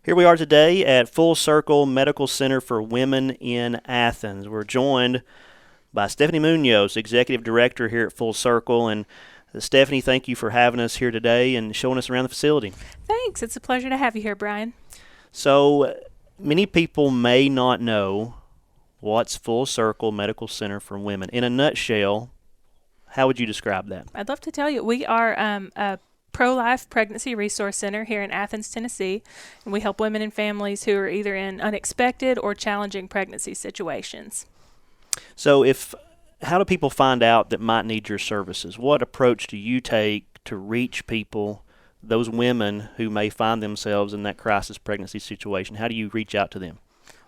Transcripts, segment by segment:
Here we are today at Full Circle Medical Center for Women in Athens. We're joined by Stephanie Muñoz, Executive Director here at Full Circle. And Stephanie, thank you for having us here today and showing us around the facility. Thanks. It's a pleasure to have you here, Bryan. So, many people may not know what's Full Circle Medical Center for Women. In a nutshell, how would you describe that? I'd love to tell you. We are a pro-life pregnancy resource center here in Athens, Tennessee, and we help women and families who are either in unexpected or challenging pregnancy situations. So, how do people find out that might need your services? What approach do you take to reach people, those women who may find themselves in that crisis pregnancy situation? How do you reach out to them?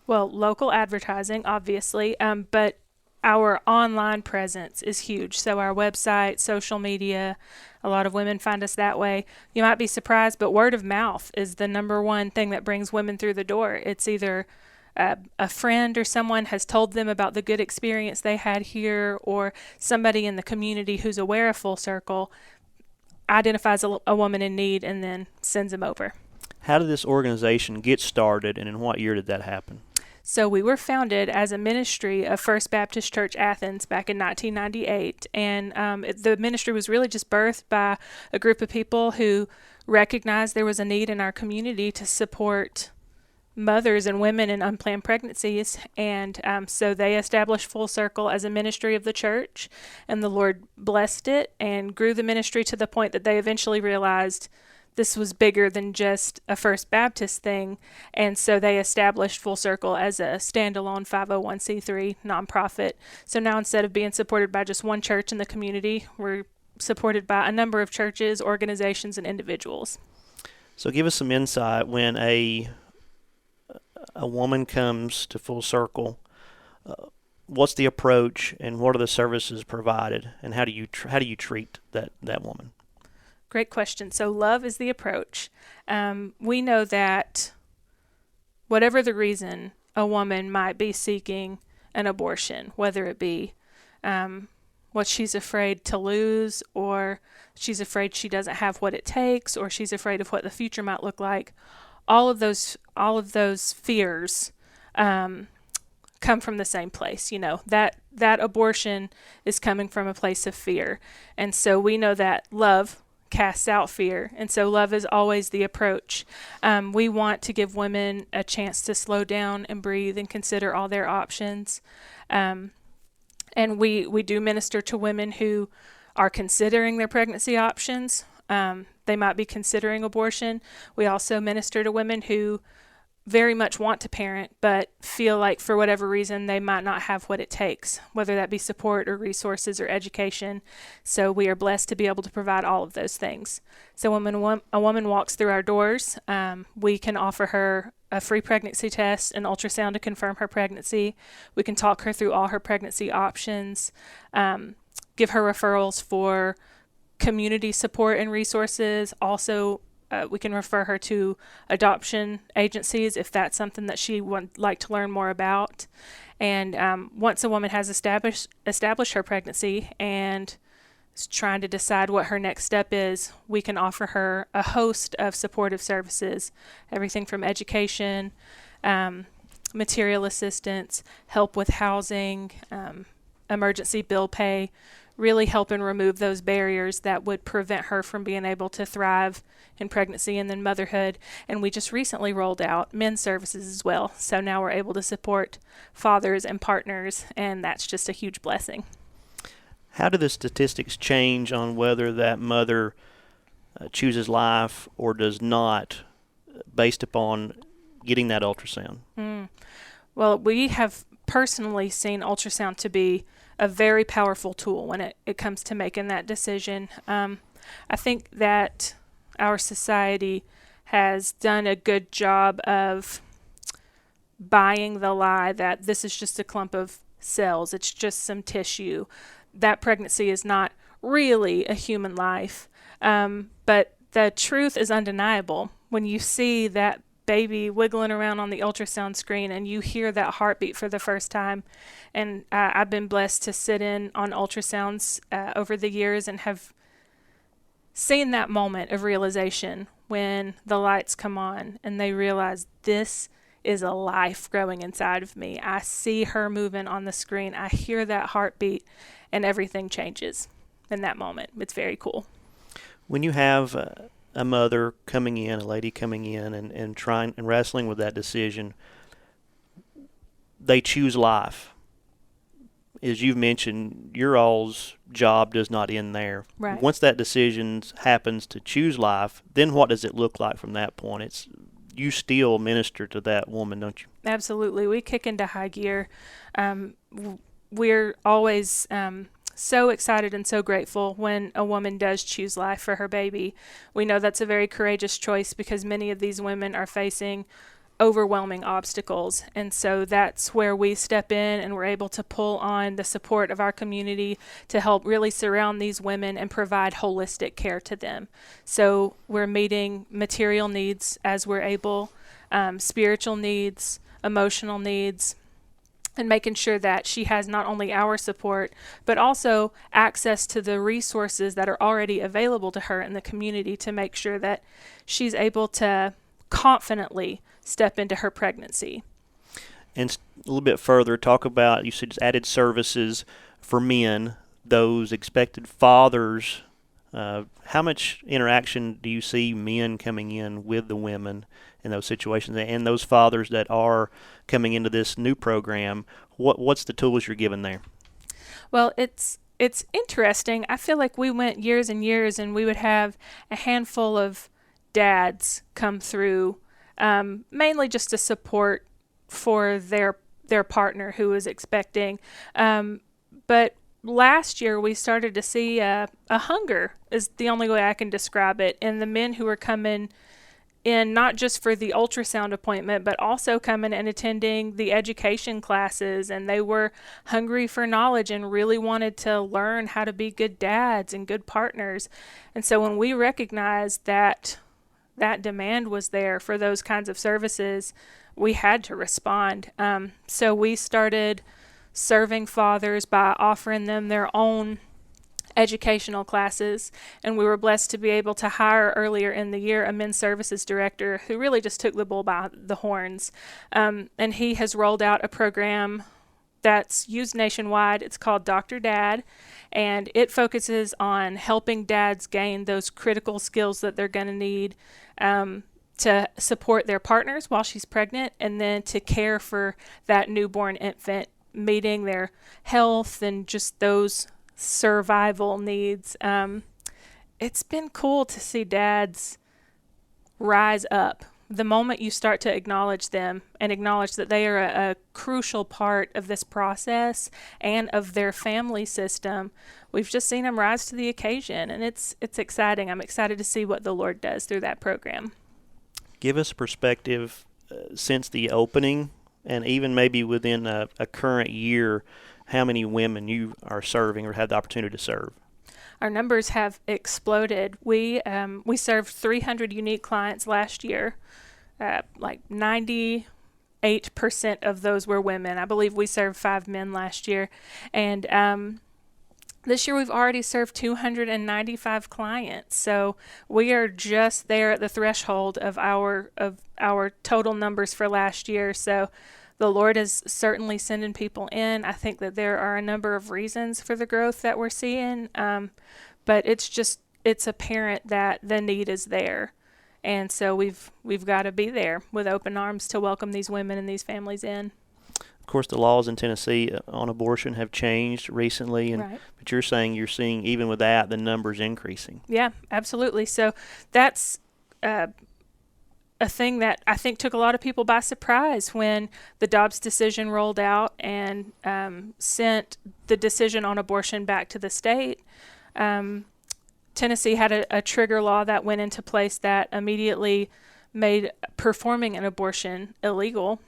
Well, local advertising, obviously, but our online presence is huge. So our website, social media, a lot of women find us that way. You might be surprised, but word of mouth is the number one thing that brings women through the door. It's either a friend or someone has told them about the good experience they had here, or somebody in the community who's aware of Full Circle identifies a woman in need and then sends them over. How did this organization get started, and in what year did that happen? So we were founded as a ministry of First Baptist Church Athens back in 1998, and the ministry was really just birthed by a group of people who recognized there was a need in our community to support mothers and women in unplanned pregnancies, and so they established Full Circle as a ministry of the church, and the Lord blessed it and grew the ministry to the point that they eventually realized this was bigger than just a First Baptist thing, and so they established Full Circle as a standalone 501c3 nonprofit. So now, instead of being supported by just one church in the community, we're supported by a number of churches, organizations, and individuals. So give us some insight when a woman comes to Full Circle. What's the approach, and what are the services provided, and how do you treat that woman? Great question. So love is the approach. We know that whatever the reason, a woman might be seeking an abortion, whether it be what she's afraid to lose, or she's afraid she doesn't have what it takes, or she's afraid of what the future might look like. All of those fears come from the same place. You know, that abortion is coming from a place of fear. And so we know that love casts out fear, and so love is always the approach. We want to give women a chance to slow down and breathe and consider all their options. And we do minister to women who are considering their pregnancy options. They might be considering abortion. We also minister to women who very much want to parent, but feel like for whatever reason they might not have what it takes, whether that be support or resources or education. So we are blessed to be able to provide all of those things. So when a woman walks through our doors, we can offer her a free pregnancy test, an ultrasound to confirm her pregnancy. We can talk her through all her pregnancy options, give her referrals for community support and resources. Also, we can refer her to adoption agencies if that's something that she would like to learn more about. And once a woman has established her pregnancy and is trying to decide what her next step is, we can offer her a host of supportive services, everything from education, material assistance, help with housing, emergency bill pay, really helping remove those barriers that would prevent her from being able to thrive in pregnancy and then motherhood. And we just recently rolled out men's services as well. So now we're able to support fathers and partners, and that's just a huge blessing. How do the statistics change on whether that mother chooses life or does not, based upon getting that ultrasound? Well, we have personally seen ultrasound to be a very powerful tool when it comes to making that decision. I think that our society has done a good job of buying the lie that this is just a clump of cells, it's just some tissue. That pregnancy is not really a human life. But the truth is undeniable. When you see that baby wiggling around on the ultrasound screen and you hear that heartbeat for the first time, and I've been blessed to sit in on ultrasounds over the years and have seeing that moment of realization when the lights come on and they realize this is a life growing inside of me. I see her moving on the screen. I hear that heartbeat, and everything changes in that moment. It's very cool. When you have a mother coming in, a lady coming in and trying and wrestling with that decision, they choose life. As you've mentioned, your all's job does not end there. Right. Once that decision happens to choose life, then what does it look like from that point? It's you still minister to that woman, don't you? Absolutely. We kick into high gear. We're always so excited and so grateful when a woman does choose life for her baby. We know that's a very courageous choice because many of these women are facing overwhelming obstacles, and so that's where we step in and we're able to pull on the support of our community to help really surround these women and provide holistic care to them. So we're meeting material needs as we're able, spiritual needs, emotional needs, and making sure that she has not only our support, but also access to the resources that are already available to her in the community to make sure that she's able to confidently step into her pregnancy. And a little bit further, talk about, you said added services for men, those expected fathers. How much interaction do you see men coming in with the women in those situations, and those fathers that are coming into this new program? What's the tools you're giving there? Well, it's interesting. I feel like we went years and years, and we would have a handful of dads come through, mainly just to support for their partner who was expecting. But last year we started to see a hunger, is the only way I can describe it, in the men who were coming in not just for the ultrasound appointment, but also coming and attending the education classes, and they were hungry for knowledge and really wanted to learn how to be good dads and good partners. And so when we recognized that demand was there for those kinds of services, we had to respond. So we started serving fathers by offering them their own educational classes, and we were blessed to be able to hire earlier in the year a men's services director who really just took the bull by the horns. And he has rolled out a program that's used nationwide. It's called Dr. Dad, and it focuses on helping dads gain those critical skills that they're going to need to support their partners while she's pregnant, and then to care for that newborn infant, meeting their health and just those survival needs. It's been cool to see dads rise up. The moment you start to acknowledge them and acknowledge that they are a crucial part of this process and of their family system, we've just seen them rise to the occasion, and it's exciting. I'm excited to see what the Lord does through that program. Give us perspective since the opening, and even maybe within a current year, how many women you are serving or have the opportunity to serve. Our numbers have exploded. We served 300 unique clients last year. Like 98% of those were women. I believe we served 5 men last year. And this year we've already served 295 clients. So we are just there at the threshold of our total numbers for last year. So the Lord is certainly sending people in. I think that there are a number of reasons for the growth that we're seeing, but it's apparent that the need is there, and so we've got to be there with open arms to welcome these women and these families in. Of course, the laws in Tennessee on abortion have changed recently, Right. But you're saying you're seeing even with that the numbers increasing. Yeah, absolutely. So that's a thing that I think took a lot of people by surprise when the Dobbs decision rolled out and sent the decision on abortion back to the state. Tennessee had a trigger law that went into place that immediately made performing an abortion illegal.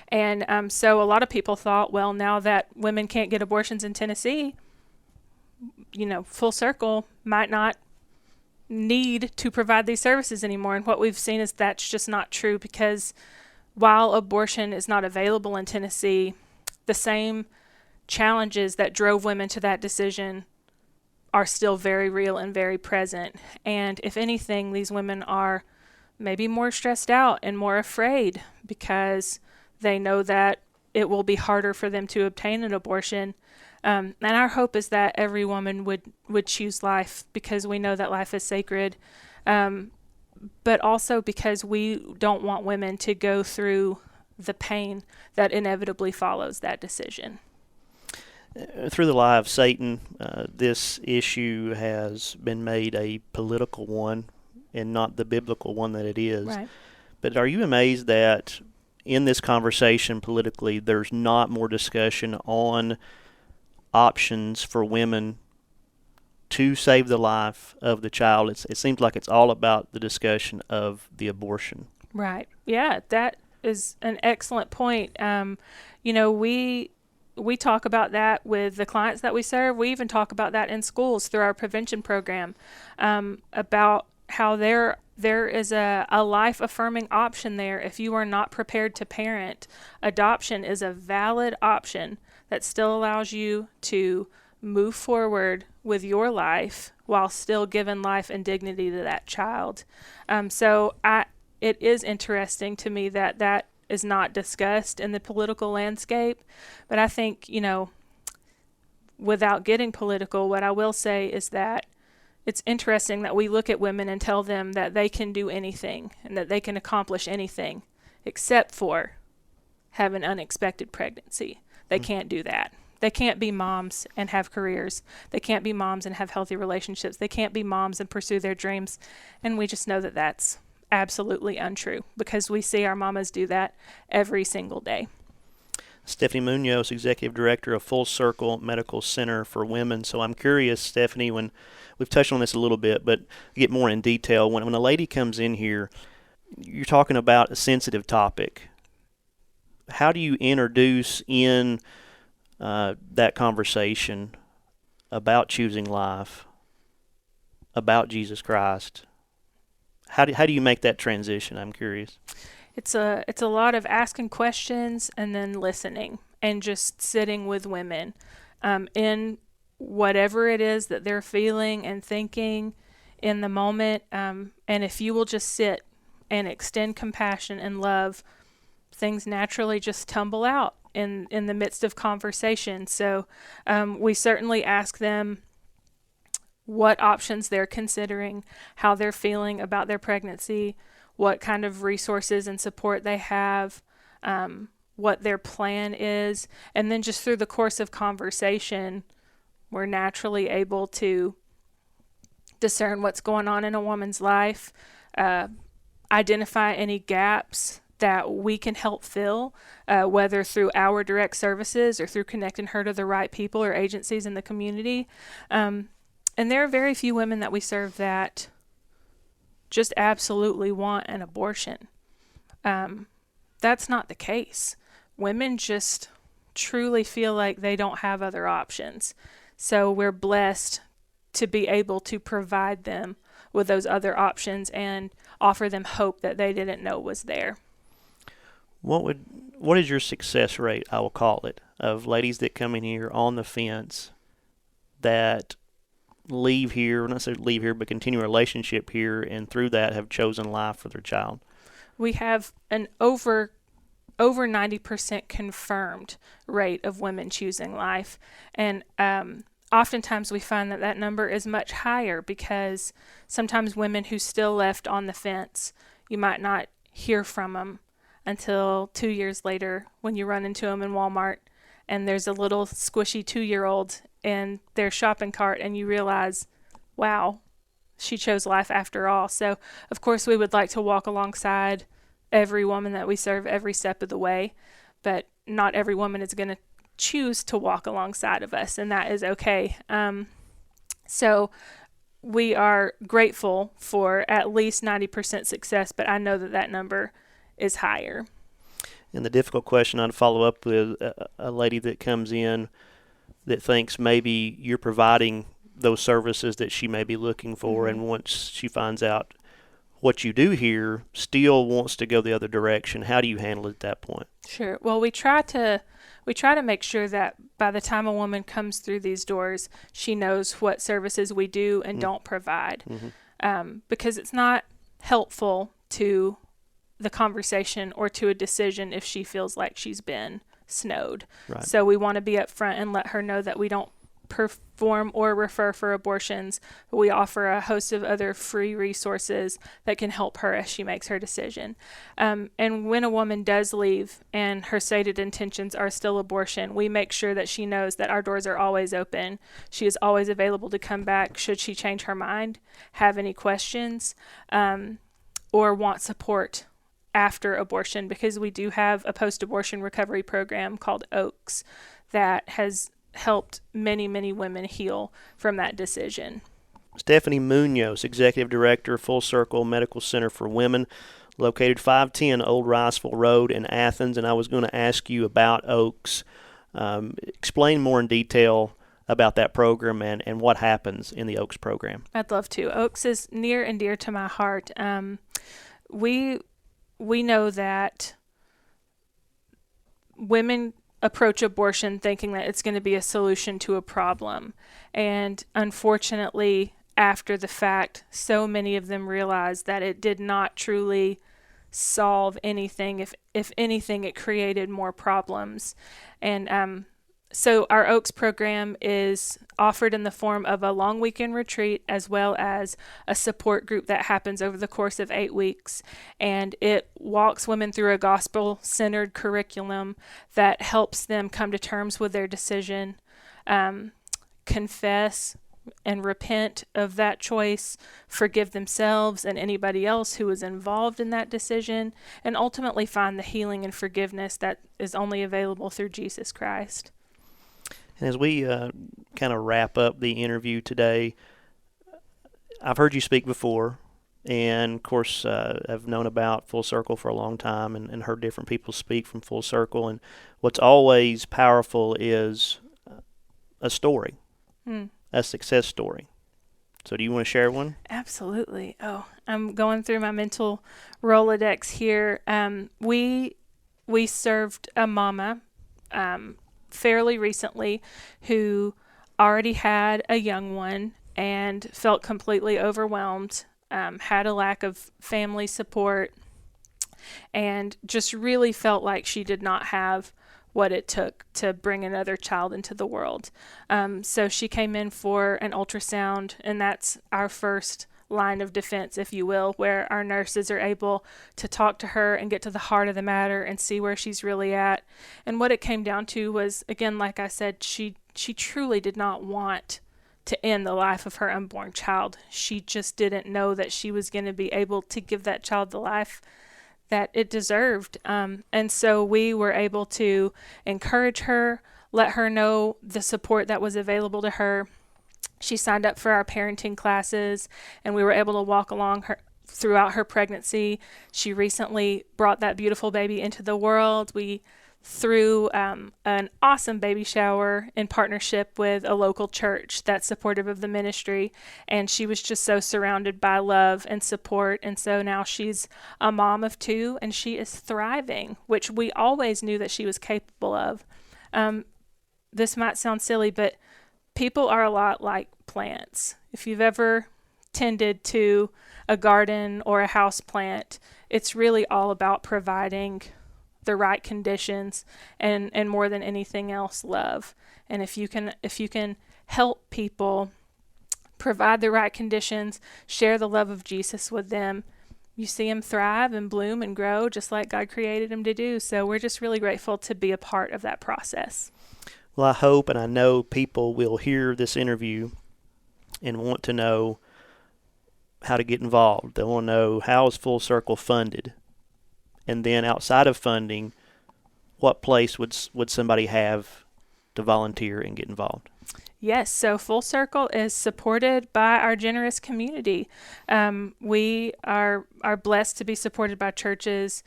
And so a lot of people thought, well, now that women can't get abortions in Tennessee, Full Circle might not need to provide these services anymore. And what we've seen is that's just not true, because while abortion is not available in Tennessee, the same challenges that drove women to that decision are still very real and very present. And if anything, these women are maybe more stressed out and more afraid because they know that it will be harder for them to obtain an abortion. And our hope is that every woman would choose life, because we know that life is sacred, but also because we don't want women to go through the pain that inevitably follows that decision. Through the lie of Satan, this issue has been made a political one and not the biblical one that it is. Right. But are you amazed that in this conversation politically, there's not more discussion on options for women to save the life of the child? It seems like it's all about the discussion of the abortion. Right. Yeah, that is an excellent point. We talk about that with the clients that we serve. We even talk about that in schools through our prevention program, about how there is a life-affirming option there. If you are not prepared to parent, adoption is a valid option that still allows you to move forward with your life while still giving life and dignity to that child. It is interesting to me that is not discussed in the political landscape. But I think, without getting political, what I will say is that it's interesting that we look at women and tell them that they can do anything and that they can accomplish anything except for have an unexpected pregnancy. They can't do that. They can't be moms and have careers. They can't be moms and have healthy relationships. They can't be moms and pursue their dreams. And we just know that that's absolutely untrue, because we see our mamas do that every single day. Stephanie Muñoz, Executive Director of Full Circle Medical Center for Women. So I'm curious, Stephanie, when we've touched on this a little bit, but get more in detail. When a lady comes in here, you're talking about a sensitive topic. How do you introduce in that conversation about choosing life, about Jesus Christ? How do you make that transition? I'm curious. It's a lot of asking questions and then listening and just sitting with women in whatever it is that they're feeling and thinking in the moment. And if you will just sit and extend compassion and love, things naturally just tumble out in the midst of conversation. So we certainly ask them what options they're considering, how they're feeling about their pregnancy, what kind of resources and support they have, what their plan is. And then just through the course of conversation, we're naturally able to discern what's going on in a woman's life, identify any gaps that we can help fill, whether through our direct services or through connecting her to the right people or agencies in the community. And there are very few women that we serve that just absolutely want an abortion. That's not the case. Women just truly feel like they don't have other options. So we're blessed to be able to provide them with those other options and offer them hope that they didn't know was there. What is your success rate, I will call it, of ladies that come in here on the fence that leave here, not necessarily leave here, but continue a relationship here, and through that have chosen life for their child? We have an over 90% confirmed rate of women choosing life. And oftentimes we find that number is much higher, because sometimes women who still left on the fence, you might not hear from them until 2 years later when you run into them in Walmart and there's a little squishy 2-year-old in their shopping cart, and you realize, wow, she chose life after all. So, of course, we would like to walk alongside every woman that we serve every step of the way, but not every woman is going to choose to walk alongside of us, and that is okay. So we are grateful for at least 90% success, but I know that number is higher. And the difficult question I'd follow up with a lady that comes in that thinks maybe you're providing those services that she may be looking for, and once she finds out what you do here still wants to go the other direction. How do you handle it at that point? Sure. Well, we try to make sure that by the time a woman comes through these doors, she knows what services we do and don't provide, because it's not helpful to the conversation or to a decision if she feels like she's been snowed. Right. So we want to be upfront and let her know that we don't perform or refer for abortions, but we offer a host of other free resources that can help her as she makes her decision. And when a woman does leave and her stated intentions are still abortion, we make sure that she knows that our doors are always open. She is always available to come back should she change her mind, have any questions, or want support after abortion, because we do have a post-abortion recovery program called OAKS that has helped many, many women heal from that decision. Stephanie Muñoz, Executive Director, Full Circle Medical Center for Women, located 510 Old Riceville Road in Athens. And I was going to ask you about OAKS. Explain more in detail about that program and what happens in the OAKS program. I'd love to. OAKS is near and dear to my heart. We know that women approach abortion thinking that it's going to be a solution to a problem. And unfortunately, after the fact, so many of them realize that it did not truly solve anything. If anything, it created more problems. And so our OAKS program is offered in the form of a long weekend retreat as well as a support group that happens over the course of 8 weeks. And it walks women through a gospel-centered curriculum that helps them come to terms with their decision, confess and repent of that choice, forgive themselves and anybody else who was involved in that decision, and ultimately find the healing and forgiveness that is only available through Jesus Christ. And as we kind of wrap up the interview today, I've heard you speak before, and of course I've known about Full Circle for a long time and heard different people speak from Full Circle. And what's always powerful is a story, a success story. So do you want to share one? Absolutely. Oh, I'm going through my mental Rolodex here. We served a mama fairly recently who already had a young one and felt completely overwhelmed, had a lack of family support, and just really felt like she did not have what it took to bring another child into the world. So she came in for an ultrasound, and that's our first line of defense, if you will, where our nurses are able to talk to her and get to the heart of the matter and see where she's really at. And what it came down to was, again, like I said, she truly did not want to end the life of her unborn child. She just didn't know that she was going to be able to give that child the life that it deserved. And so we were able to encourage her, let her know the support that was available to her. She signed up for our parenting classes, and we were able to walk along her throughout her pregnancy. She recently brought that beautiful baby into the world. We threw an awesome baby shower in partnership with a local church that's supportive of the ministry, and she was just so surrounded by love and support. And so now she's a mom of 2, and she is thriving, which we always knew that she was capable of. This might sound silly, but people are a lot like plants. If you've ever tended to a garden or a house plant, it's really all about providing the right conditions and more than anything else, love. And if you can help people provide the right conditions, share the love of Jesus with them, you see them thrive and bloom and grow just like God created them to do. So we're just really grateful to be a part of that process. Well, I hope and I know people will hear this interview and want to know how to get involved. They want to know, how is Full Circle funded? And then outside of funding, what place would somebody have to volunteer and get involved? Yes, so Full Circle is supported by our generous community. We are blessed to be supported by churches,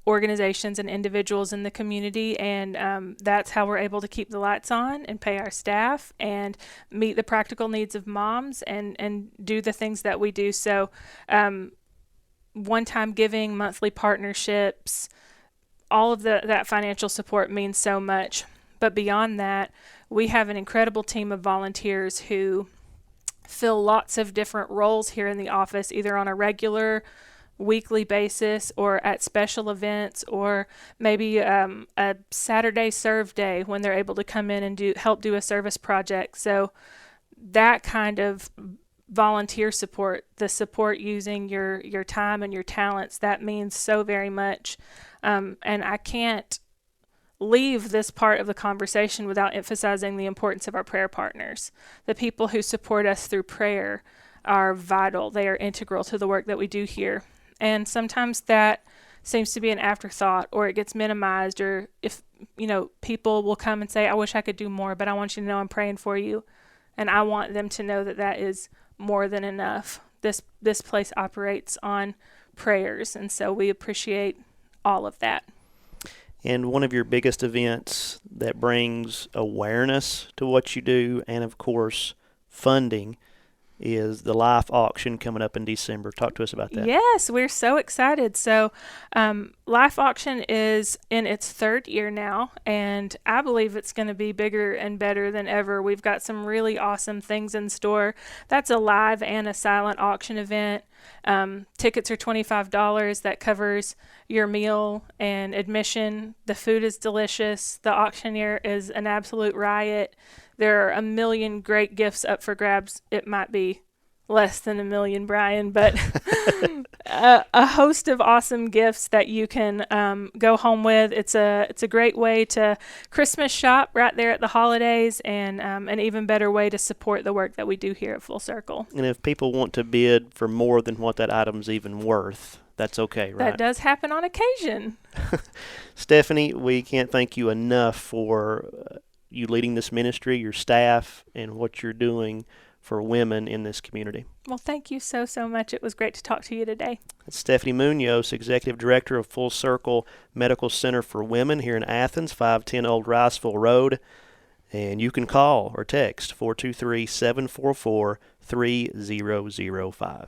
organizations, and individuals in the community, and that's how we're able to keep the lights on and pay our staff and meet the practical needs of moms and do the things that we do. So one-time giving, monthly partnerships, all of that financial support means so much. But beyond that, we have an incredible team of volunteers who fill lots of different roles here in the office, either on a regular weekly basis or at special events, or maybe a Saturday serve day when they're able to come in and help do a service project. So that kind of volunteer support, the support using your time and your talents, that means so very much. And I can't leave this part of the conversation without emphasizing the importance of our prayer partners. The people who support us through prayer are vital. They are integral to the work that we do here. And sometimes that seems to be an afterthought, or it gets minimized, or if, people will come and say, I wish I could do more, but I want you to know I'm praying for you. And I want them to know that that is more than enough. This place operates on prayers, and so we appreciate all of that. And one of your biggest events that brings awareness to what you do, and of course funding, is the Life Auction coming up in December. Talk to us about that. Yes, we're so excited. So Life Auction is in its third year now, and I believe it's going to be bigger and better than ever. We've got some really awesome things in store. That's a live and a silent auction event. Tickets are $25. That covers your meal and admission. The food is delicious. The auctioneer is an absolute riot. There are a million great gifts up for grabs. It might be less than a million, Bryan, but a host of awesome gifts that you can go home with. It's a great way to Christmas shop right there at the holidays, and an even better way to support the work that we do here at Full Circle. And if people want to bid for more than what that item's even worth, that's okay, right? That does happen on occasion. Stephanie, we can't thank you enough for you leading this ministry, your staff, and what you're doing for women in this community. Well, thank you so much. It was great to talk to you today. That's Stephanie Muñoz, Executive Director of Full Circle Medical Center for Women here in Athens, 510 Old Riceville Road. And you can call or text 423-744-3005.